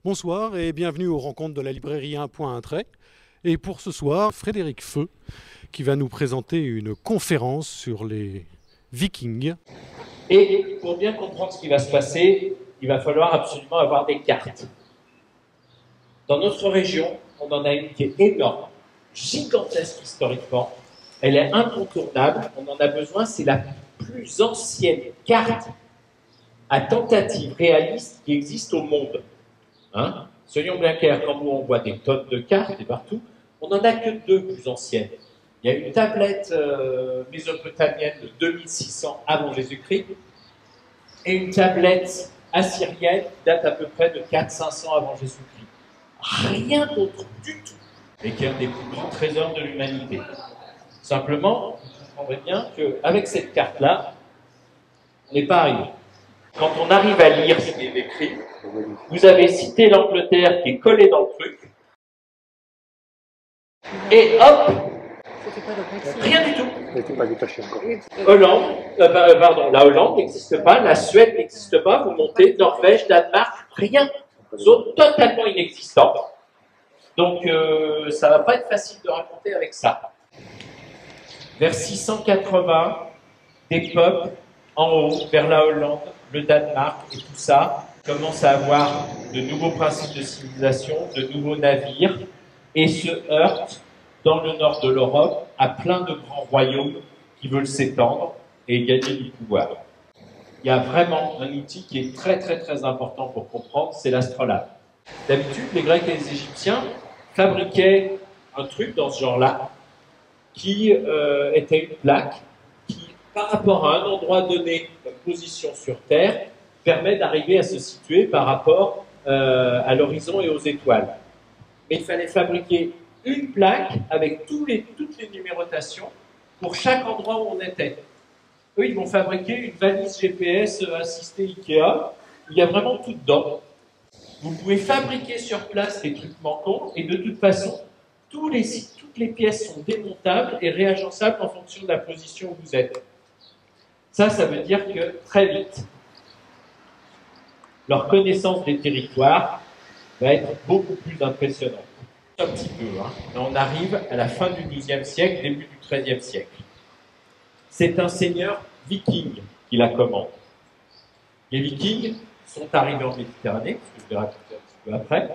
Bonsoir et bienvenue aux rencontres de la librairie Un Point Un Trait. Et pour ce soir, Frédéric Feu qui va nous présenter une conférence sur les Vikings. Et pour bien comprendre ce qui va se passer, il va falloir absolument avoir des cartes. Dans notre région, on en a une qui est énorme, gigantesque historiquement. Elle est incontournable, on en a besoin, c'est la plus ancienne carte à tentative réaliste qui existe au monde. Hein? Soyons bien clairs, quand nous on voit des tonnes de cartes et partout, on n'en a que deux plus anciennes. Il y a une tablette mésopotamienne de 2600 avant Jésus-Christ et une tablette assyrienne qui date à peu près de 400-500 avant Jésus-Christ. Rien d'autre du tout. Et qui est un des plus grands trésors de l'humanité. Simplement, vous comprendrez bien qu'avec cette carte-là, on n'est pas arrivé. Quand on arrive à lire ce qui est écrit, vous avez cité l'Angleterre qui est collée dans le truc, et hop, rien du tout. Hollande, la Hollande n'existe pas, la Suède n'existe pas, vous montez, Norvège, Danemark, rien. Zone totalement inexistante. Donc ça va pas être facile de raconter avec ça. Vers 680, des peuples en haut, vers la Hollande, le Danemark et tout ça, commencent à avoir de nouveaux principes de civilisation, de nouveaux navires, et se heurtent dans le nord de l'Europe à plein de grands royaumes qui veulent s'étendre et gagner du pouvoir. Il y a vraiment un outil qui est très très très important pour comprendre, c'est l'astrolabe. D'habitude, les Grecs et les Égyptiens fabriquaient un truc dans ce genre-là, qui était une plaque qui, par rapport à un endroit donné, comme position sur Terre, permet d'arriver à se situer par rapport à l'horizon et aux étoiles. Mais il fallait fabriquer une plaque avec toutes les numérotations pour chaque endroit où on était. Eux, ils vont fabriquer une valise GPS assistée Ikea, où il y a vraiment tout dedans. Vous pouvez fabriquer sur place les trucs manquants, et de toute façon, toutes les pièces sont démontables et réagençables en fonction de la position où vous êtes. Ça veut dire que très vite, leur connaissance des territoires va être beaucoup plus impressionnante. Un petit peu, hein. On arrive à la fin du XIIe siècle, début du XIIIe siècle. C'est un seigneur viking qui la commande. Les Vikings sont arrivés en Méditerranée, ce que je vais raconter un petit peu après,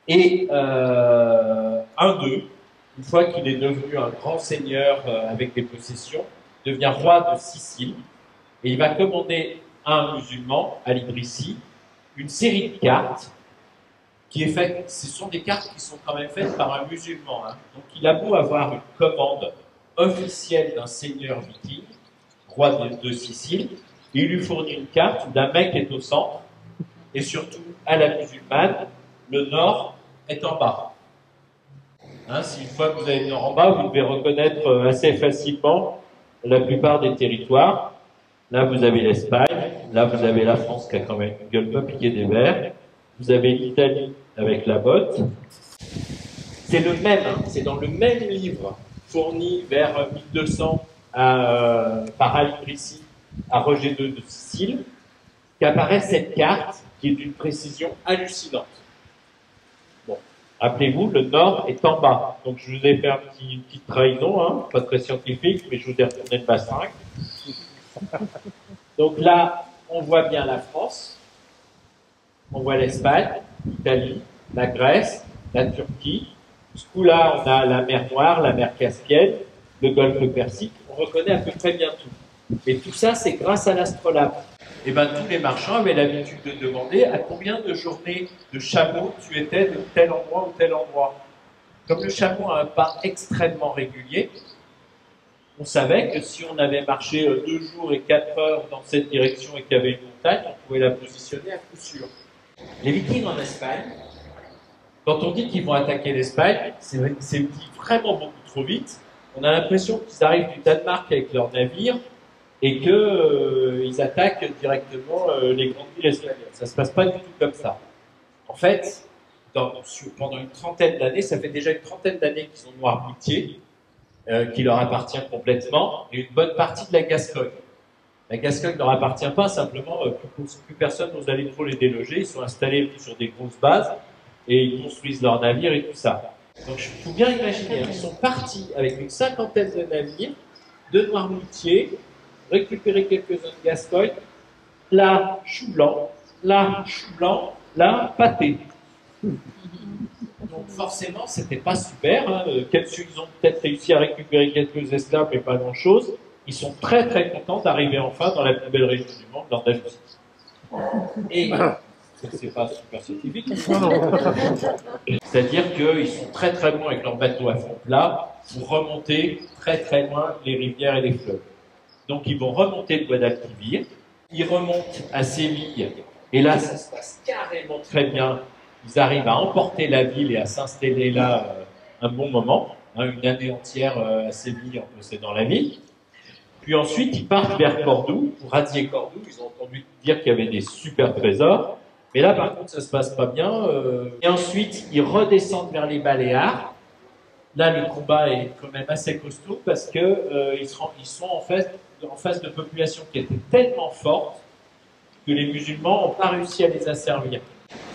et un d'eux, une fois qu'il est devenu un grand seigneur avec des possessions, devient roi de Sicile, et il va commander à un musulman, à l'Idrissi, une série de cartes qui est faite, ce sont des cartes qui sont quand même faites par un musulman. Hein. Donc il a beau avoir une commande officielle d'un seigneur viking, roi de Sicile, il lui fournit une carte où la Mecque est au centre, et surtout, à la musulmane, le nord est en bas. Hein, si une fois que vous avez le nord en bas, vous devez reconnaître assez facilement la plupart des territoires. Là, vous avez l'Espagne, là, vous avez la France qui a quand même une gueule pas piquée des verres, vous avez l'Italie avec la botte. C'est le même, hein, c'est dans le même livre, fourni vers 1200 par Al-Idrissi à Roger II de Sicile, qu'apparaît cette carte qui est d'une précision hallucinante. Bon, rappelez-vous, le nord est en bas. Donc je vous ai fait une petite trahison, hein, pas très scientifique, mais je vous ai retourné le bassin. Donc là, on voit bien la France, on voit l'Espagne, l'Italie, la Grèce, la Turquie. Ce coup-là, on a la mer Noire, la mer Caspienne, le golfe Persique. On reconnaît à peu près bien tout. Et tout ça, c'est grâce à l'astrolabe. Et bien, tous les marchands avaient l'habitude de demander à combien de journées de chameau tu étais de tel endroit ou tel endroit. Comme le chameau a un pas extrêmement régulier, on savait que si on avait marché 2 jours et 4 heures dans cette direction et qu'il y avait une montagne, on pouvait la positionner à coup sûr. Les Vikings en Espagne, quand on dit qu'ils vont attaquer l'Espagne, c'est dit vraiment beaucoup trop vite. On a l'impression qu'ils arrivent du Danemark avec leurs navires et qu'ils attaquent directement les grandes villes espagnoles. Ça ne se passe pas du tout comme ça. En fait, pendant une trentaine d'années, ça fait déjà une trentaine d'années qu'ils ont Noirmoutier, qui leur appartient complètement, et une bonne partie de la Gascogne. La Gascogne ne leur appartient pas, simplement, plus personne n'ose aller trop les déloger. Ils sont installés sur des grosses bases et ils construisent leurs navires et tout ça. Donc, il faut bien imaginer, ils sont partis avec une cinquantaine de navires de Noirmoutier, récupérer quelques zones de Gascogne, là, chou blanc, là, pâté. Donc forcément, c'était pas super. Hein. Ils ont peut-être réussi à récupérer quelques esclaves, mais pas grand-chose. Ils sont très très contents d'arriver enfin dans la plus belle région du monde, l'Andalousie. Et c'est pas super scientifique. C'est-à-dire qu'ils sont très très bons avec leurs bateaux à fond plat pour remonter très très loin les rivières et les fleuves. Donc ils vont remonter le Guadalquivir, ils remontent à Séville, et là ça se passe carrément très bien. Ils arrivent à emporter la ville et à s'installer là un bon moment, hein, une année entière à Séville en possédant la ville. Puis ensuite, ils partent vers Cordoue, pour radier Cordoue. Ils ont entendu dire qu'il y avait des super trésors. Mais là, par contre, ça se passe pas bien. Et ensuite, ils redescendent vers les Baléares. Là, le combat est quand même assez costaud parce que ils sont en face de populations qui étaient tellement fortes que les musulmans n'ont pas réussi à les asservir.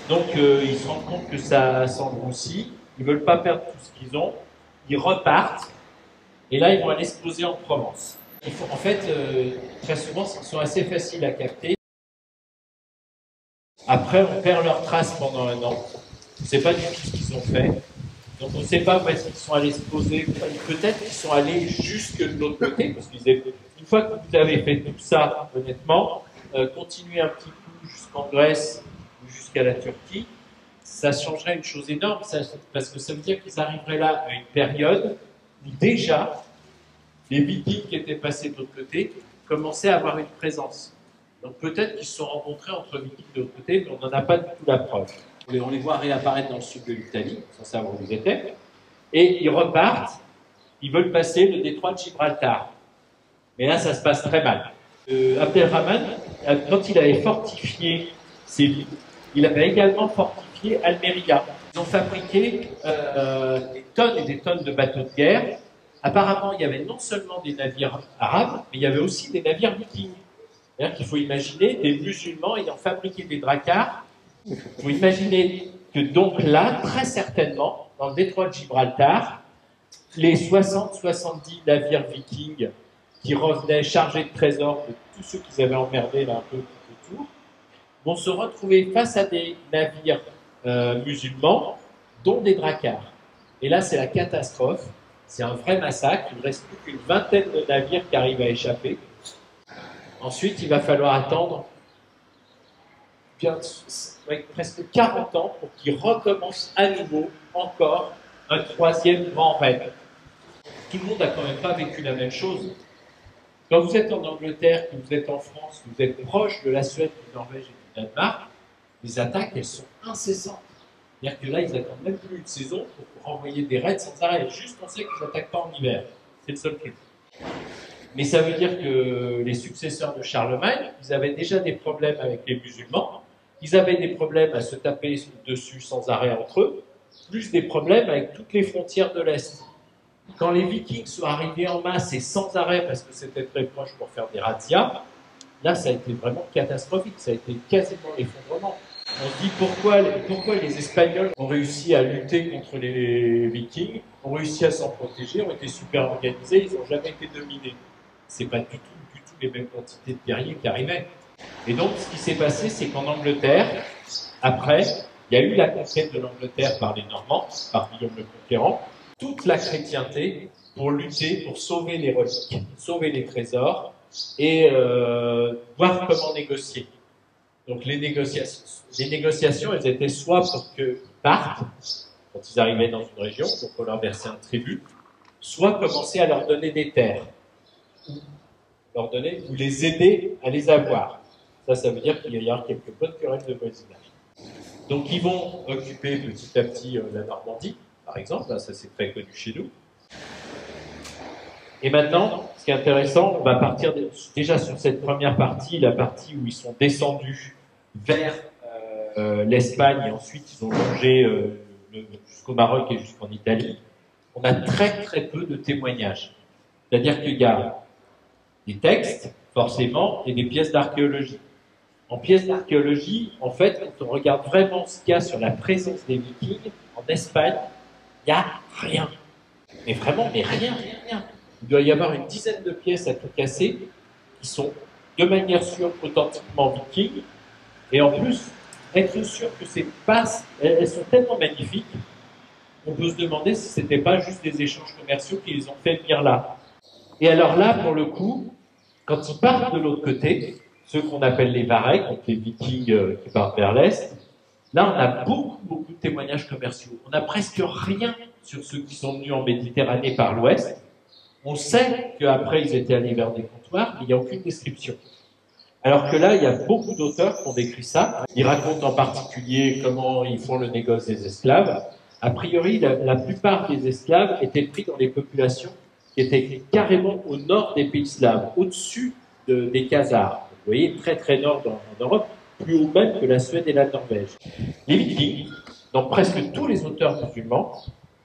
Donc, ils se rendent compte que ça s'embroussit. Ils veulent pas perdre tout ce qu'ils ont. Ils repartent. Et là, ils vont aller se poser en Provence. En fait, très souvent, ils sont assez faciles à capter. Après, on perd leurs traces pendant un an. On ne sait pas du tout ce qu'ils ont fait. Donc, on ne sait pas où est-ce qu'ils sont allés se poser. Peut-être qu'ils sont allés jusque de l'autre côté. Parce qu'une fois que vous avez fait tout ça, honnêtement, continuer un petit coup jusqu'en Grèce ou jusqu'à la Turquie, ça changerait une chose énorme. Parce que ça veut dire qu'ils arriveraient là à une période où déjà, les Vikings qui étaient passés de l'autre côté commençaient à avoir une présence. Donc peut-être qu'ils se sont rencontrés entre Vikings de l'autre côté, mais on n'en a pas du tout la preuve. On les voit réapparaître dans le sud de l'Italie, sans savoir où ils étaient, et ils repartent, ils veulent passer le détroit de Gibraltar. Mais là, ça se passe très mal. Abdelrahman, quand il avait fortifié Séville, il avait également fortifié Almeria. Ils ont fabriqué des tonnes et des tonnes de bateaux de guerre. Apparemment, il y avait non seulement des navires arabes, mais il y avait aussi des navires vikings. C'est-à-dire qu'il faut imaginer des musulmans ayant fabriqué des dracars. Il faut imaginer que donc là, très certainement, dans le détroit de Gibraltar, les 60-70 navires vikings qui revenaient chargés de trésors de tous ceux qu'ils avaient emmerdés là un peu tout autour, vont se retrouver face à des navires musulmans, dont des dracars. Et là, c'est la catastrophe. C'est un vrai massacre. Il ne reste plus qu'une vingtaine de navires qui arrivent à échapper. Ensuite, il va falloir attendre presque 40 ans pour qu'ils recommencent à nouveau encore un troisième grand raid. Tout le monde n'a quand même pas vécu la même chose. Quand vous êtes en Angleterre, que vous êtes en France, que vous êtes proche de la Suède, du Norvège et du Danemark, les attaques, elles sont incessantes. C'est-à-dire que là, ils n'attendent même plus une saison pour renvoyer des raids sans arrêt. Juste, on sait qu'ils n'attaquent pas en hiver. C'est le seul truc. Mais ça veut dire que les successeurs de Charlemagne, ils avaient déjà des problèmes avec les musulmans. Ils avaient des problèmes à se taper dessus sans arrêt entre eux, plus des problèmes avec toutes les frontières de l'Est. Quand les Vikings sont arrivés en masse et sans arrêt, parce que c'était très proche pour faire des razzias, là, ça a été vraiment catastrophique. Ça a été quasiment l'effondrement. On se dit pourquoi les Espagnols ont réussi à lutter contre les Vikings, ont réussi à s'en protéger, ont été super organisés, ils n'ont jamais été dominés. C'est pas du tout les mêmes quantités de guerriers qui arrivaient. Et donc, ce qui s'est passé, c'est qu'en Angleterre, après, il y a eu la conquête de l'Angleterre par les Normands, par Guillaume le Conquérant, toute la chrétienté pour lutter, pour sauver les reliques, sauver les trésors et voir comment négocier. Donc les négociations, elles étaient soit pour qu'ils partent, quand ils arrivaient dans une région, donc on leur versait un tribut, soit commencer à leur donner des terres, ou les aider à les avoir. Ça veut dire qu'il va y avoir quelques bonnes querelles de voisinage. Donc ils vont occuper petit à petit la Normandie, par exemple, là, ça c'est très connu chez nous. Et maintenant, ce qui est intéressant, on va partir déjà sur cette première partie, la partie où ils sont descendus vers l'Espagne et ensuite ils ont longé jusqu'au Maroc et jusqu'en Italie. On a très très peu de témoignages. C'est-à-dire qu'il y a des textes forcément, et des pièces d'archéologie. En pièces d'archéologie, en fait, quand on regarde vraiment ce qu'il y a sur la présence des Vikings, en Espagne, il n'y a rien. Mais vraiment, mais rien, rien, rien. Il doit y avoir une dizaine de pièces à tout casser qui sont de manière sûre authentiquement vikings. Et en plus, être sûr que ces passes, elles sont tellement magnifiques, on peut se demander si ce n'était pas juste des échanges commerciaux qui les ont fait venir là. Et alors là, pour le coup, quand ils partent de l'autre côté, ceux qu'on appelle les Varegs, donc les Vikings qui partent vers l'Est, là, on a beaucoup de témoignages commerciaux. On n'a presque rien sur ceux qui sont venus en Méditerranée par l'Ouest. On sait qu'après, ils étaient allés vers des comptoirs, mais il n'y a aucune description. Alors que là, il y a beaucoup d'auteurs qui ont décrit ça. Ils racontent en particulier comment ils font le négoce des esclaves. A priori, la plupart des esclaves étaient pris dans les populations qui étaient carrément au nord des pays slaves, au-dessus des Khazars. Vous voyez, très nord en Europe, plus haut même que la Suède et la Norvège. Les Vikings, dans presque tous les auteurs musulmans,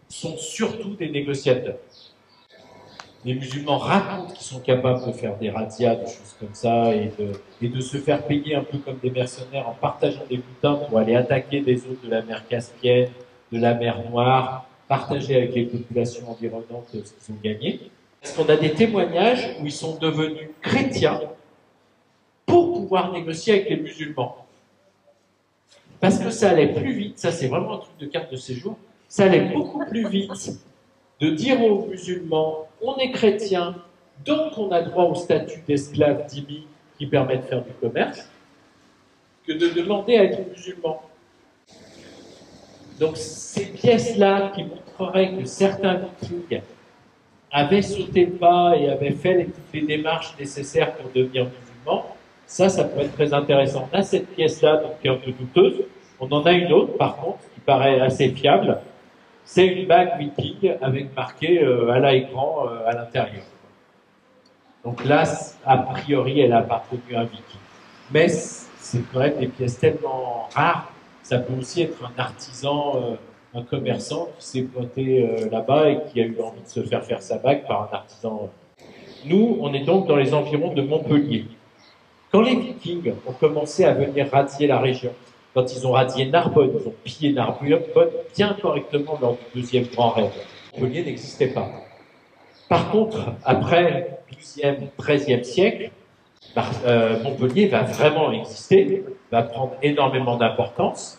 sont surtout des négociateurs. Les musulmans racontent qu'ils sont capables de faire des razzias, des choses comme ça, et de se faire payer un peu comme des mercenaires en partageant des butins pour aller attaquer des eaux de la mer Caspienne, de la mer Noire, partager avec les populations environnantes ce qu'ils ont gagné. Parce qu'on a des témoignages où ils sont devenus chrétiens pour pouvoir négocier avec les musulmans. Parce que ça allait plus vite, ça c'est vraiment un truc de carte de séjour, ça allait beaucoup plus vite de dire aux musulmans, on est chrétien, donc on a droit au statut d'esclave dhimmi qui permet de faire du commerce, que de demander à être musulman. Donc ces pièces-là qui montreraient que certains Vikings avaient sauté le pas et avaient fait toutes les démarches nécessaires pour devenir musulmans, ça peut être très intéressant. On a cette pièce-là, donc, qui est un peu douteuse. On en a une autre, par contre, qui paraît assez fiable. C'est une bague viking avec marqué à l'écran à l'intérieur. Donc là, a priori, elle a appartenu à un viking. Mais c'est quand même des pièces tellement rares. Ça peut aussi être un artisan, un commerçant qui s'est pointé là-bas et qui a eu envie de se faire sa bague par un artisan. Nous, on est donc dans les environs de Montpellier. Quand les Vikings ont commencé à venir razzier la région, quand ils ont razzié Narbonne, ils ont pillé Narbonne bien correctement lors du deuxième grand raid, Montpellier n'existait pas. Par contre, après le XIIe, XIIIe siècle, Montpellier va vraiment exister, va prendre énormément d'importance,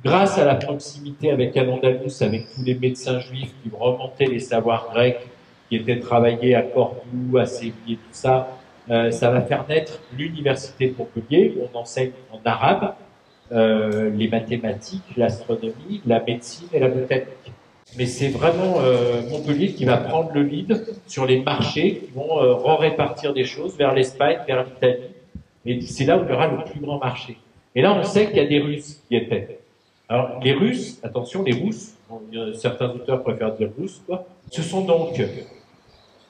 grâce à la proximité avec Al-Andalus, avec tous les médecins juifs qui vont remonter les savoirs grecs, qui étaient travaillés à Cordoue, à Séville et tout ça. Ça va faire naître l'université de Montpellier, où on enseigne en arabe les mathématiques, l'astronomie, la médecine et la botanique. Mais c'est vraiment Montpellier qui va prendre le lead sur les marchés qui vont répartir des choses vers l'Espagne, vers l'Italie. Et c'est là où il y aura le plus grand marché. Et là, on sait qu'il y a des Russes qui étaient. Alors, les Russes, attention, les Rousses, certains auteurs préfèrent dire Rousses, quoi. Ce sont donc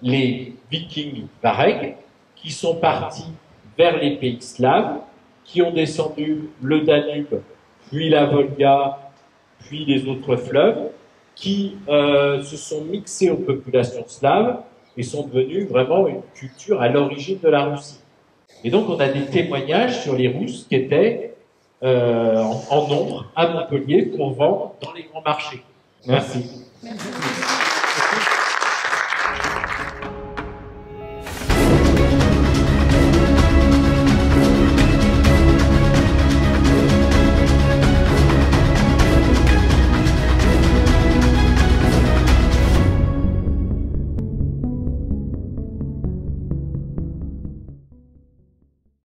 les Vikings Varegs qui sont partis vers les pays slaves, qui ont descendu le Danube, puis la Volga, puis les autres fleuves, qui se sont mixés aux populations slaves et sont devenus vraiment une culture à l'origine de la Russie. Et donc on a des témoignages sur les Rousses qui étaient en nombre à Montpellier pour vendre dans les grands marchés. Merci.